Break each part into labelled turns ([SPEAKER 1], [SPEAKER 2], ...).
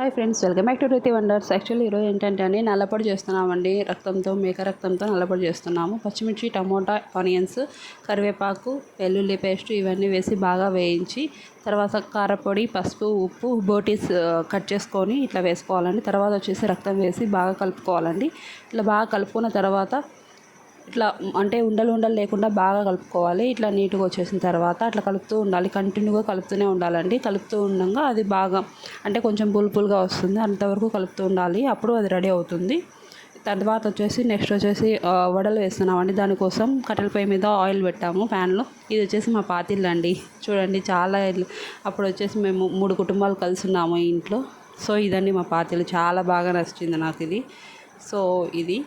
[SPEAKER 1] Hi friends, welcome back to రీతి wonders. Actually ఈరోజు ఏంటంటే అండి నల్లపొడి చేస్తున్నామండి. మేక రక్తంతో నల్లపొడి చేస్తున్నాము. పచ్చిమిర్చి, టమోటా, ఆనియన్స్, కరివేపాకు, వెల్లుల్లి పేస్ట్ ఇవన్నీ వేసి బాగా వేయించి తర్వాత కారపొడి, పసుపు, ఉప్పు, బోటీస్ కట్ చేసుకొని ఇట్లా వేసుకోవాలండి. తర్వాత వచ్చేసి రక్తం వేసి బాగా కలుపుకోవాలండి. ఇట్లా బాగా కలుపుకున్న తర్వాత ఇట్లా అంటే ఉండలు లేకుండా బాగా కలుపుకోవాలి. ఇట్లా నీట్గా వచ్చేసిన తర్వాత అట్లా కలుపుతూ ఉండాలి. కంటిన్యూగా కలుపుతూనే ఉండాలండి. కలుపుతూ ఉండగా అది బాగా అంటే కొంచెం పులుపులుగా వస్తుంది. అంతవరకు కలుపుతూ ఉండాలి. అప్పుడు అది రెడీ అవుతుంది. తర్వాత వచ్చేసి నెక్స్ట్ వచ్చేసి వడలు వేస్తున్నామండి. దానికోసం కట్టెల పొయ్యి మీద ఆయిల్ పెట్టాము ప్యాన్లో. ఇది వచ్చేసి మా పాతిళ్ళు అండి. చూడండి చాలా అప్పుడు వచ్చేసి మేము 3 కుటుంబాలు కలిసి ఉన్నాము ఈ ఇంట్లో. సో ఇదండి మా పాతిళ్ళు. చాలా బాగా నచ్చింది నాకు ఇది. సో ఇది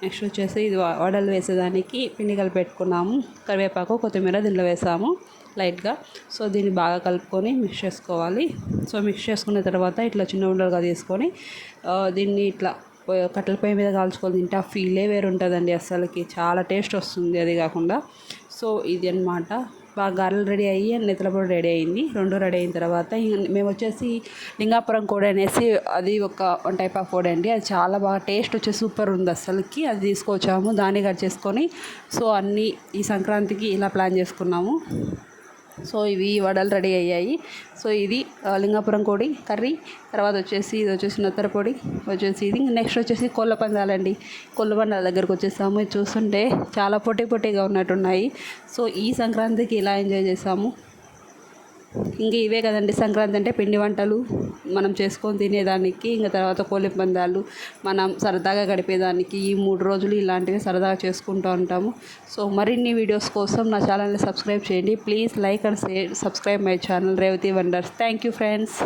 [SPEAKER 1] నెక్స్ట్ వచ్చేసి ఇది వడలు వేసేదానికి పిండి కలిపి పెట్టుకున్నాము. కరివేపాకు, కొత్తిమీర దీనిలో వేసాము లైట్గా. సో దీన్ని బాగా కలుపుకొని మిక్స్ చేసుకోవాలి. సో మిక్స్ చేసుకున్న తర్వాత ఇట్లా చిన్న ఉండలుగా తీసుకొని దీన్ని ఇట్లా కట్టెల పొయ్యి మీద కాల్చుకొని తింటే ఆ ఫీలే వేరు ఉంటుందండి. అసలుకి చాలా టేస్ట్ వస్తుంది. అది కాకుండా సో ఇది అన్నమాట. బాగా గారెలు రెడీ అయ్యి నెత్తల పొడి రెడీ అయింది. 2 రెడీ అయిన తర్వాత మేము వచ్చేసి లింగాపురం కోడి అనేసి అది ఒక టైప్ ఆఫ్ కోడి అండి. అది చాలా బాగా టేస్ట్ వచ్చి సూపర్ ఉంది అసలుకి. అది తీసుకొచ్చాము. దాన్ని కట్ చేసుకొని సో అన్నీ ఈ సంక్రాంతికి ఇలా ప్లాన్ చేసుకున్నాము. సో ఇవి వడలు రెడీ అయ్యాయి. సో ఇది లింగాపురం కోడి కర్రీ. తర్వాత వచ్చేసి ఇది వచ్చేసి నెత్తర పొడి వచ్చేసి ఇది. నెక్స్ట్ వచ్చేసి కోళ్ళ పందాలండి. కోళ్ళ పందాల దగ్గరకు వచ్చేసాము. ఇది చూస్తుంటే చాలా పొట్టిగా ఉన్నట్టున్నాయి. సో ఈ సంక్రాంతికి ఇలా ఎంజాయ్ చేసాము. ఇంక ఇవే కదండి సంక్రాంతి అంటే, పిండి వంటలు మనం చేసుకొని తినేదానికి, ఇంకా తర్వాత కోళ్ళ పందాలు మనం సరదాగా గడిపేదానికి ఈ 3 రోజులు ఇలాంటివి సరదాగా చేసుకుంటూ ఉంటాము. సో మరిన్ని వీడియోస్ కోసం నా ఛానల్ని సబ్స్క్రైబ్ చేయండి. Please like and subscribe my channel Revathi wonders. Thank you friends.